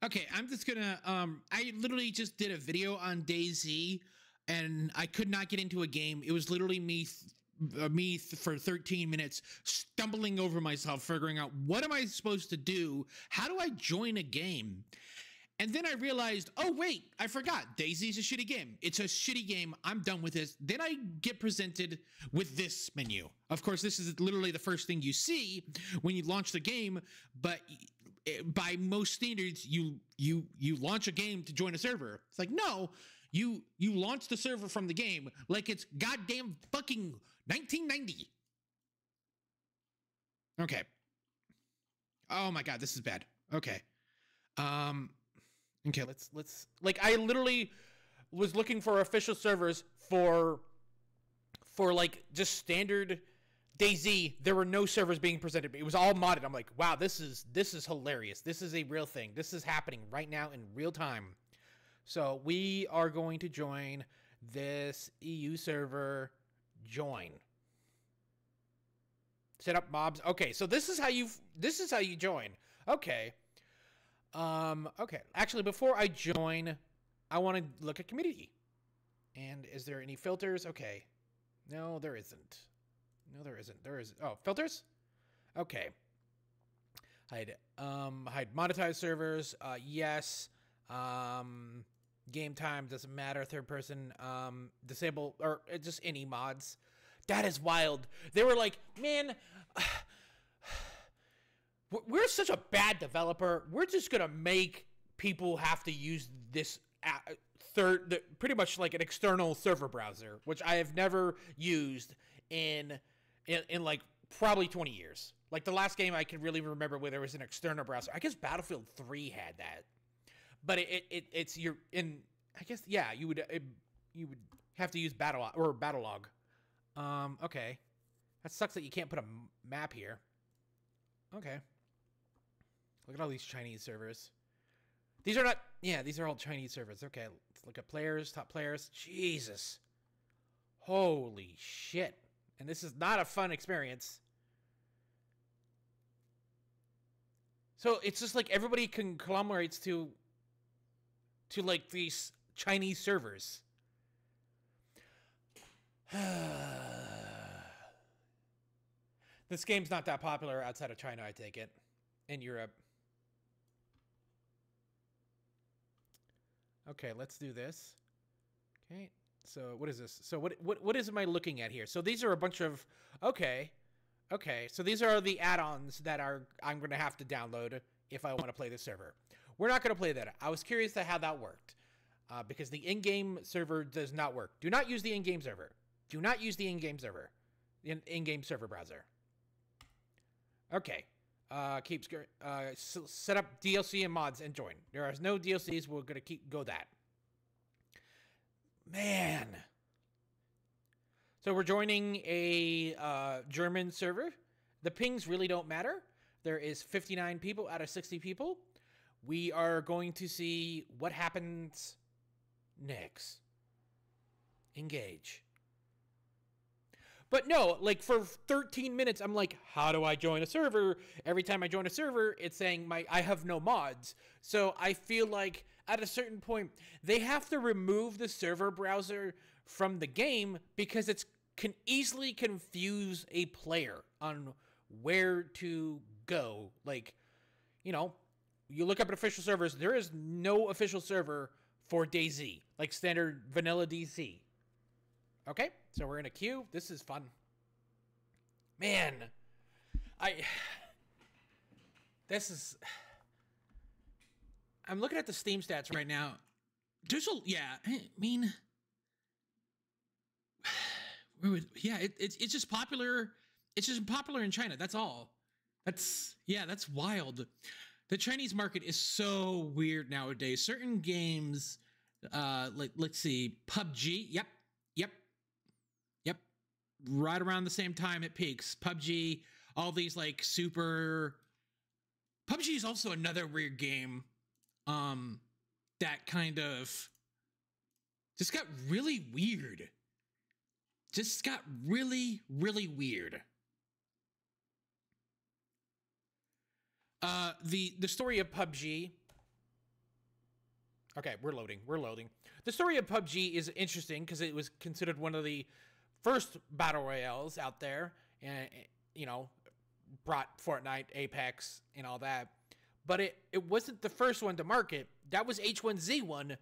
Okay, I'm just gonna. I literally just did a video on DayZ, and I could not get into a game. It was literally me for 13 minutes stumbling over myself, figuring out what am I supposed to do? How do I join a game? And then I realized, oh wait, I forgot. DayZ is a shitty game. It's a shitty game. I'm done with this. Then I get presented with this menu. Of course, this is literally the first thing you see when you launch the game. But by most standards, you launch a game to join a server. It's like, no, you launch the server from the game like it's goddamn fucking 1990. Okay. Oh my god, this is bad. Okay. Okay, let's like I literally was looking for official servers for like just standard DayZ. There were no servers being presented. It was all modded. I'm like, wow, this is hilarious. This is a real thing. This is happening right now in real time. So we are going to join this EU server. Join. Set up mobs. Okay, so this is how you join. Okay. Okay. Actually, before I join, I want to look at community. And is there any filters? Okay. No, there isn't. No, there isn't. There is. Oh, filters? Okay. Hide monetized servers. Yes. Game time doesn't matter. Third person. Disable or just any mods. That is wild. They were like, man, we're such a bad developer. We're just gonna make people have to use this pretty much like an external server browser, which I have never used in like probably 20 years. Like the last game I can really remember where there was an external browser. I guess Battlefield 3 had that, but it's your in. I guess yeah, you would have to use Battlelog. Okay, that sucks that you can't put a map here. Okay. Look at all these Chinese servers. These are not... Yeah, these are all Chinese servers. Okay, let's look at players, top players. Jesus. Holy shit. And this is not a fun experience. So it's just like everybody conglomerates to like these Chinese servers. This game's not that popular outside of China, I take it. In Europe. Okay, let's do this. Okay, so what is this? So what am I looking at here? So these are a bunch of okay, so these are the add-ons that I'm gonna have to download if I want to play this server. We're not gonna play that. I was curious to how that worked because the in-game server does not work. Do not use the in-game server. Do not use the in-game server. The in-game server browser. Okay. Set up DLC and mods and join. There are no DLCs. We're gonna go that. Man. So we're joining a German server. The pings really don't matter. There is 59 people out of 60 people. We are going to see what happens next. Engage. But no, like for 13 minutes, I'm like, how do I join a server? Every time I join a server, it's saying I have no mods. So I feel like at a certain point, they have to remove the server browser from the game because it can easily confuse a player on where to go. Like, you know, you look up at official servers, there is no official server for DayZ, like standard vanilla DC. Okay, so we're in a queue. This is fun. Man, I'm looking at the Steam stats right now. I mean, it's just popular. It's just popular in China. That's all. That's wild. The Chinese market is so weird nowadays. Certain games, like let's see, PUBG. Yep. Right around the same time it peaks. PUBG, all these like super... PUBG is also another weird game that kind of just got really weird. Just got really, really weird. The story of PUBG Okay, we're loading. We're loading. The story of PUBG is interesting because it was considered one of the first battle royales out there, and you know, brought Fortnite, Apex, and all that. But it wasn't the first one to market. That was H1Z1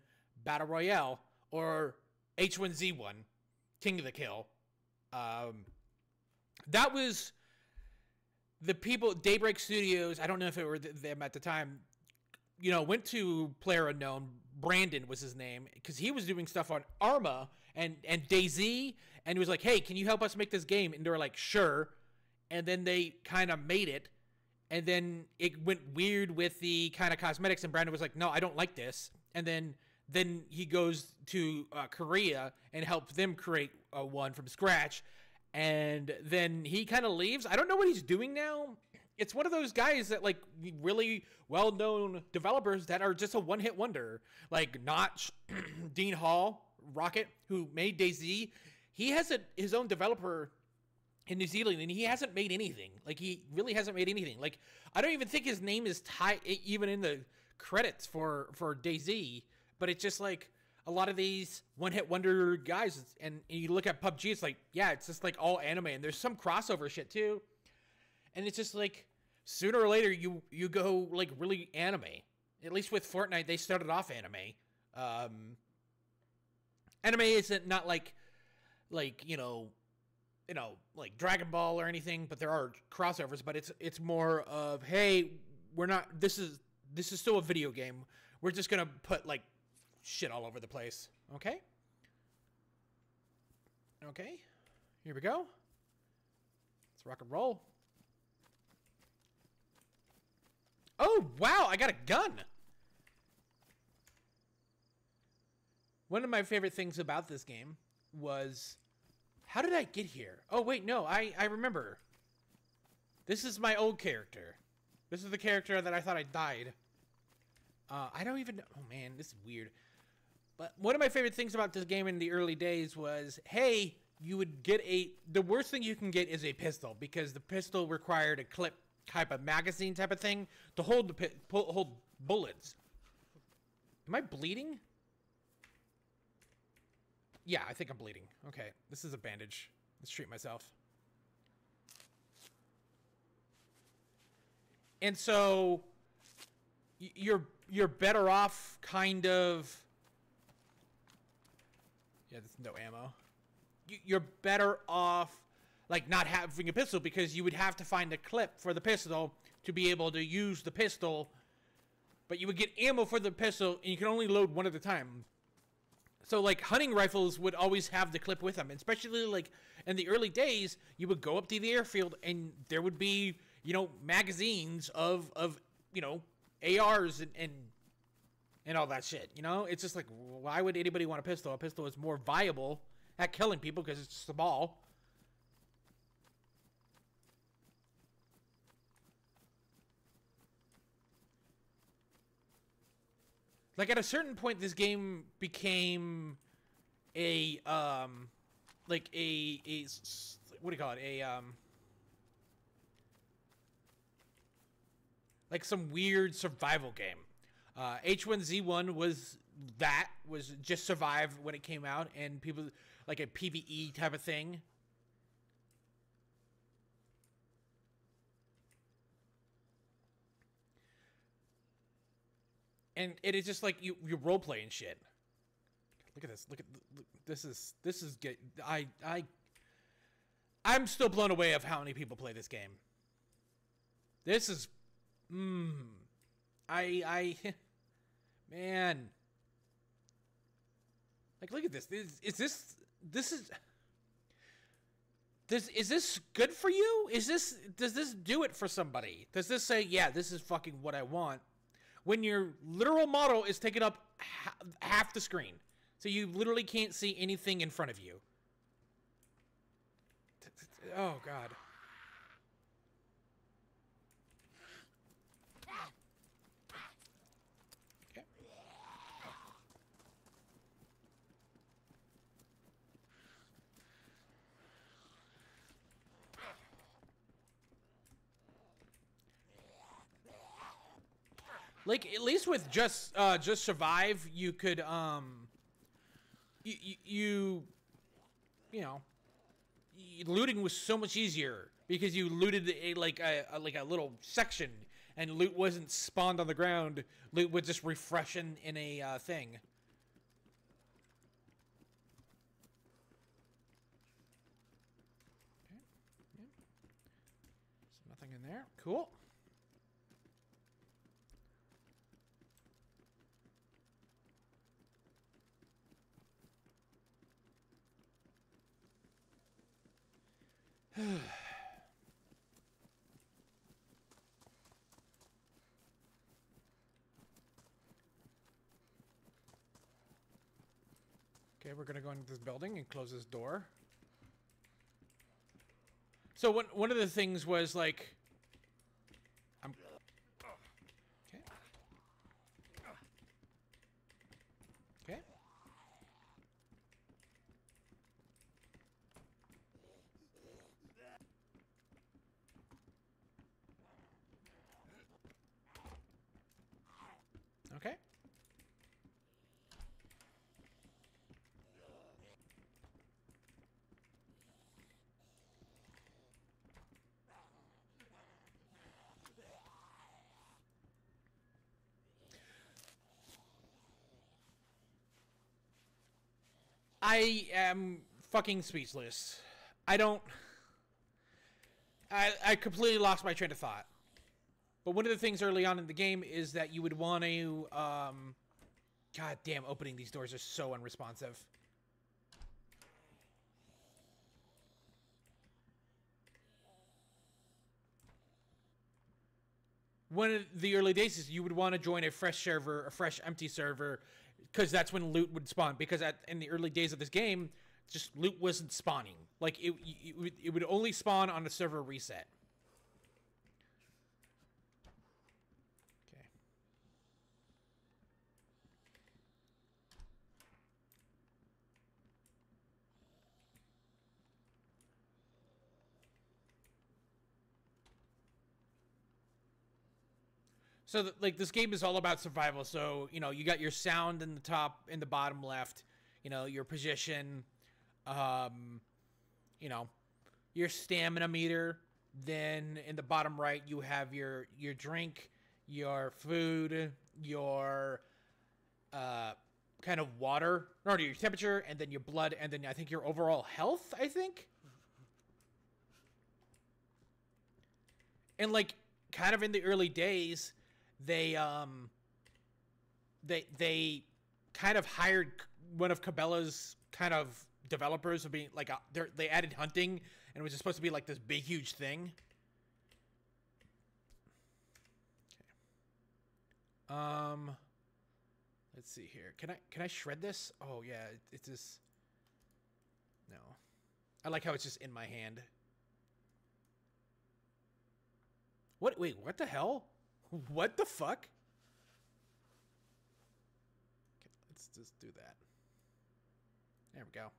Battle Royale, or H1Z1 King of the Kill. That was the people, Daybreak Studios. I don't know if it were them at the time. You know, went to PlayerUnknown. Brandon was his name, because he was doing stuff on Arma and DayZ, and he was like, "Hey, can you help us make this game?" And they were like, "Sure." And then they kind of made it, and then it went weird with the kind of cosmetics, and Brandon was like, "No, I don't like this." And then he goes to Korea and helps them create one from scratch, and then he kind of leaves. I don't know what he's doing now. It's one of those guys that, like, really well-known developers that are just a one-hit wonder. Like Notch, Dean Hall, Rocket, who made DayZ. He has his own developer in New Zealand, and he hasn't made anything. Like, he really hasn't made anything. Like, I don't even think his name is tied even in the credits for DayZ. But it's just like a lot of these one-hit wonder guys. And you look at PUBG, it's like, yeah, it's just like all anime, and there's some crossover shit too. And it's just like, sooner or later, you go, like, really anime. At least with Fortnite, they started off anime. Anime isn't not like, you know, like Dragon Ball or anything, but there are crossovers, but it's more of, hey, we're not, this is still a video game. We're just gonna put, like, shit all over the place. Okay? Okay. Here we go. Let's rock and roll. Oh, wow, I got a gun. One of my favorite things about this game was, how did I get here? Oh, wait, no, I remember. This is my old character. This is the character that I thought I died. I don't even know. Oh, man, this is weird. But one of my favorite things about this game in the early days was, hey, you would get the worst thing you can get is a pistol, because the pistol required a clip type of magazine type of thing to hold hold bullets. Am I bleeding? Yeah, I think I'm bleeding. Okay, this is a bandage. Let's treat myself. And so you're better off kind of. Yeah, there's no ammo. You're better off, like, not having a pistol, because you would have to find a clip for the pistol to be able to use the pistol. But you would get ammo for the pistol, and you can only load one at a time. So, like, hunting rifles would always have the clip with them. Especially, like, in the early days, you would go up to the airfield, and there would be, you know, magazines of you know, ARs and all that shit, you know? It's just like, why would anybody want a pistol? A pistol is more viable at killing people because it's small. Like, at a certain point, this game became a, like what do you call it? Like some weird survival game. H1Z1 was just survive when it came out, and people, like a PvE type of thing. And it is just like you role play and shit. Look at this. Look this is good. I'm still blown away of how many people play this game. This is man. Like, look at this. Is this good for you? Does this do it for somebody? Does this say, yeah, this is fucking what I want? When your literal model is taking up half the screen. So you literally can't see anything in front of you. Oh, God. Okay. Like, at least with just survive, you could you know, looting was so much easier because you looted like a little section, and loot wasn't spawned on the ground. Loot would just refresh in a thing. Okay. Yeah. So nothing in there. Cool. Okay, we're gonna go into this building and close this door. So one of the things was like, okay. Okay. Okay. I am fucking speechless. I completely lost my train of thought. But one of the things early on in the game is that you would want to, God damn, opening these doors is so unresponsive. One of the early days is you would want to join a fresh server, a fresh empty server, because that's when loot would spawn. Because in the early days of this game, just loot wasn't spawning. Like, it would only spawn on a server reset. Okay. So, like, this game is all about survival. So, you know, you got your sound in the top, in the bottom left, you know, your position, you know, your stamina meter. Then in the bottom right, you have your drink, your food, your kind of water, or your temperature, and then your blood, and then I think your overall health, I think. And, like, kind of in the early days, they kind of hired one of Cabela's kind of developers of being like they added hunting, and it was supposed to be like this big huge thing. Okay. Let's see here. Can I shred this? Oh yeah, it's just no. I like how it's just in my hand. What? Wait, what the hell? What the fuck? Okay, let's just do that. There we go.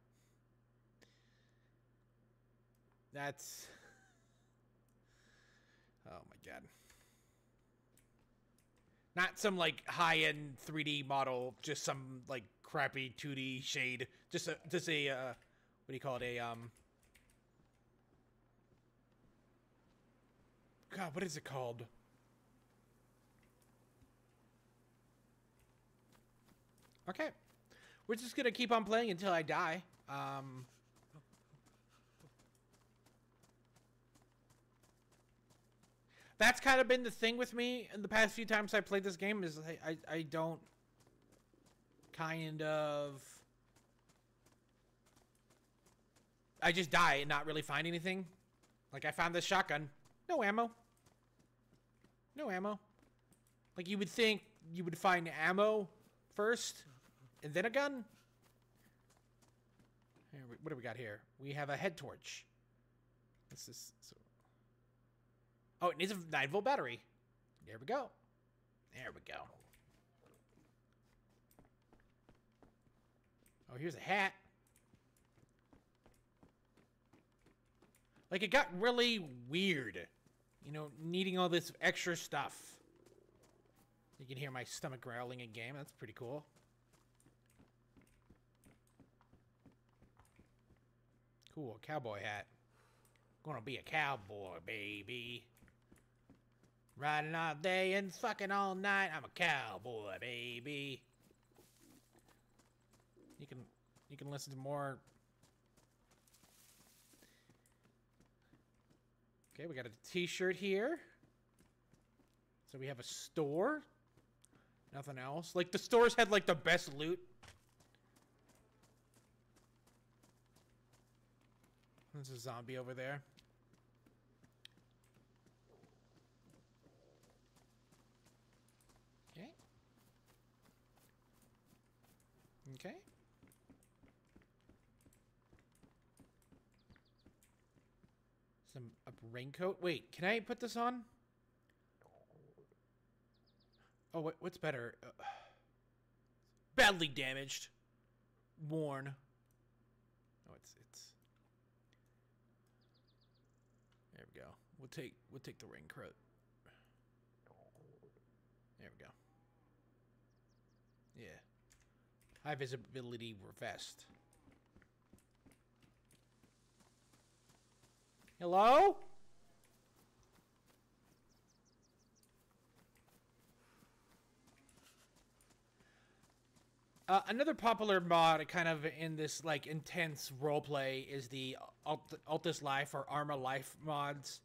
That's... Oh my god. Not some, like, high-end 3D model, just some, like, crappy 2D shade. Just a, what do you call it? God, what is it called? Okay. We're just gonna keep on playing until I die. That's kind of been the thing with me in the past few times I played this game, is I don't kind of... I just die and not really find anything. Like, I found this shotgun. No ammo. No ammo. Like, you would think you would find ammo first, and then a gun? Here, what do we got here? We have a head torch. This is... So... Oh, it needs a 9-volt battery. There we go. There we go. Oh, here's a hat. Like, it got really weird. You know, needing all this extra stuff. You can hear my stomach growling in game. That's pretty cool. Cool, cowboy hat. Gonna be a cowboy, baby. Riding all day and fucking all night. I'm a cowboy, baby. You can listen to more. Okay, we got a t-shirt here. So we have a store. Nothing else. Like, the stores had, like, the best loot. There's a zombie over there. Okay. Okay. A raincoat. Wait, can I put this on? Oh, what's better? Badly damaged. Worn. Oh, it's. There we go. We'll take the raincoat. There we go. Yeah. High visibility vest. Hello? Another popular mod, kind of in this like intense roleplay, is the Altus Life or Arma Life mods.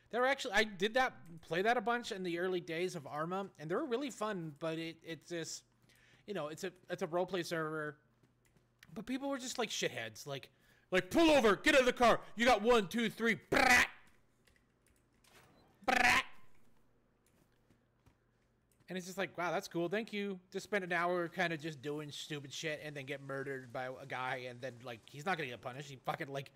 They're actually, I did play that a bunch in the early days of Arma, and they were really fun. But it's just, you know, it's a roleplay server, but people were just like shitheads, like pull over, get out of the car. You got 1, 2, 3, brat, brat. And it's just like, wow, that's cool. Thank you. Just spend an hour kind of just doing stupid shit and then get murdered by a guy. And then, like, he's not going to get punished. He fucking, like,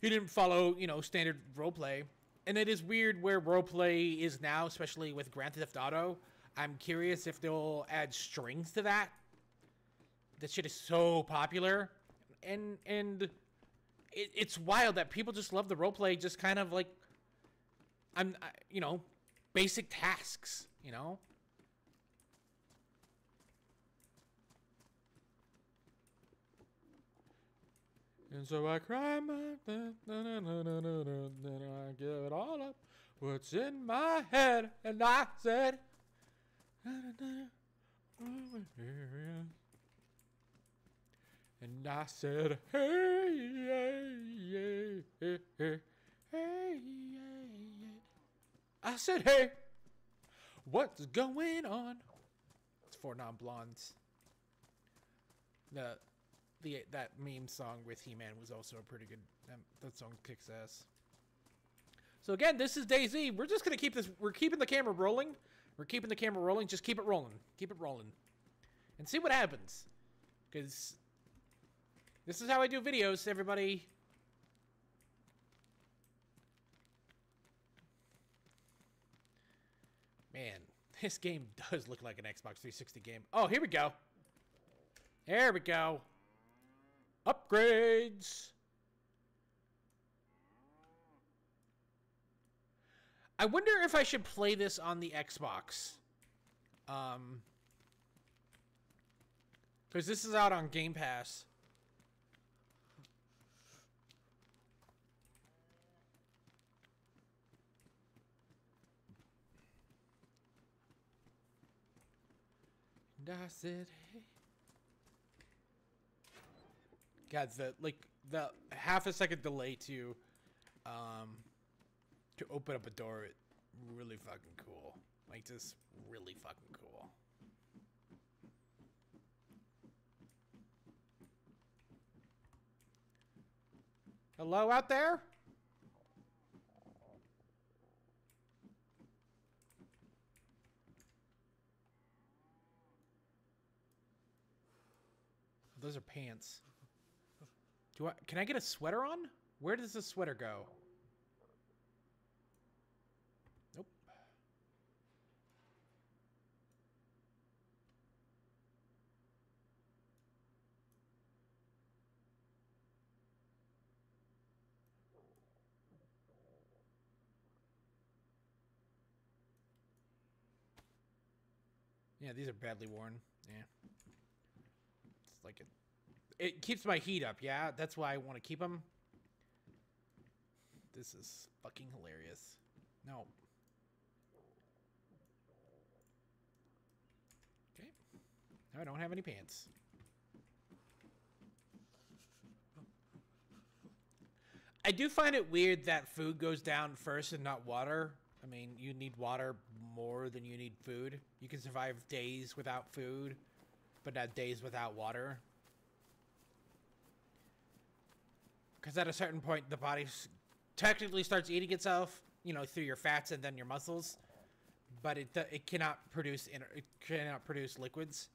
he didn't follow, you know, standard roleplay. And it is weird where roleplay is now, especially with Grand Theft Auto. I'm curious if they'll add strings to that. That shit is so popular. And it's wild that people just love the roleplay, just kind of like, you know, basic tasks. You know? And so I cry my then I give it all up. What's in my head? And I said, and I said, hey, hey, hey, hey, hey, hey. I said, hey. What's going on? It's 4 Non-Blondes. That meme song with He-Man was also a pretty good. That song kicks ass. So again, this is DayZ. We're just gonna keep this. We're keeping the camera rolling. We're keeping the camera rolling. Just keep it rolling. Keep it rolling, and see what happens. Because this is how I do videos, everybody. Man, this game does look like an Xbox 360 game. Oh, here we go. There we go. Upgrades. I wonder if I should play this on the Xbox. Because this is out on Game Pass. And I said, hey. God, the half a second delay to open up a door, really fucking cool. Like, just really fucking cool. Hello out there? Those are pants. Can I get a sweater on? Where does the sweater go? Nope. Yeah, these are badly worn. Yeah. It's like it keeps my heat up, yeah? That's why I want to keep them. This is fucking hilarious. No. Okay. Now I don't have any pants. I do find it weird that food goes down first and not water. I mean, you need water more than you need food. You can survive days without food, but not days without water. Because at a certain point, the body technically starts eating itself, you know, through your fats and then your muscles, but it cannot produce liquids.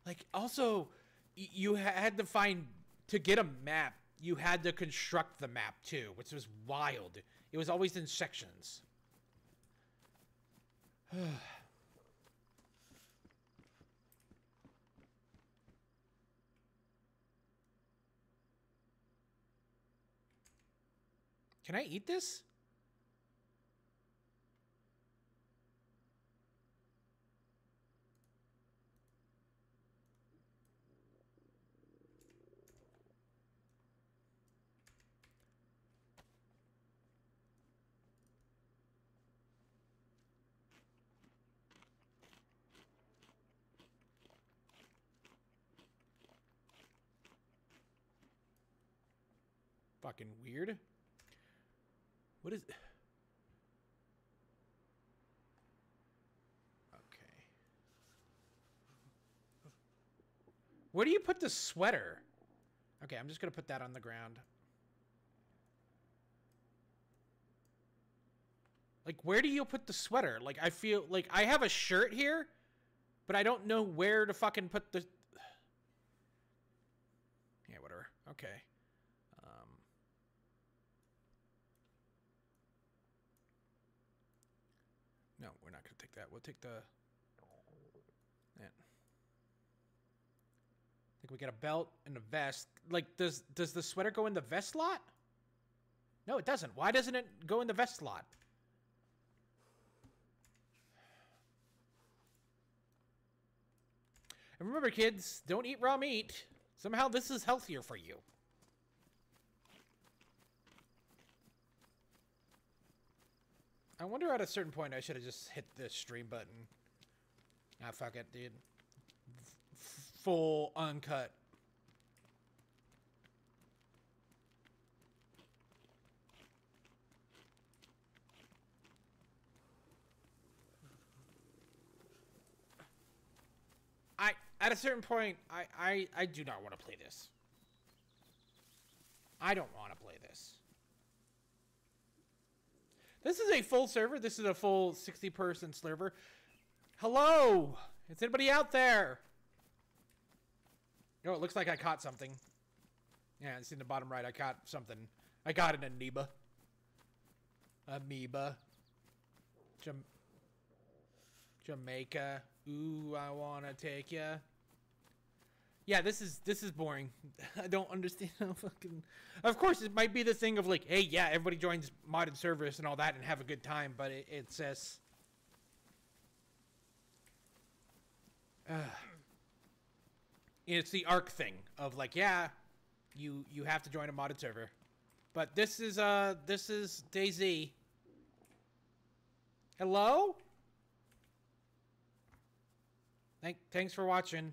Like, also, you had to to get a map, you had to construct the map, too, which was wild. It was always in sections. Can I eat this? Fucking weird. What is... Okay. Where do you put the sweater? Okay, I'm just gonna put that on the ground. Like, where do you put the sweater? Like, I feel like I have a shirt here, but I don't know where to fucking put the... Yeah, whatever. Okay. No, we're not gonna take that. We'll take the... Yeah. I think we got a belt and a vest. Like, does the sweater go in the vest slot? No, it doesn't. Why doesn't it go in the vest slot? And remember, kids, don't eat raw meat. Somehow this is healthier for you. I wonder at a certain point I should have just hit the stream button. Ah, fuck it, dude. Full uncut. At a certain point, I do not want to play this. I don't want to play this. This is a full server. This is a full 60-person server. Hello! Is anybody out there? Oh, it looks like I caught something. Yeah, it's in the bottom right. I caught something. I got an amoeba. Amoeba. Jamaica. Ooh, I wanna take ya. Yeah, this is boring. I don't understand how fucking... Of course, it might be the thing of like, hey, yeah, everybody joins modded servers and all that and have a good time, but it says... it's the ARC thing of like, yeah, you have to join a modded server. But this is DayZ. Hello? Thanks for watching.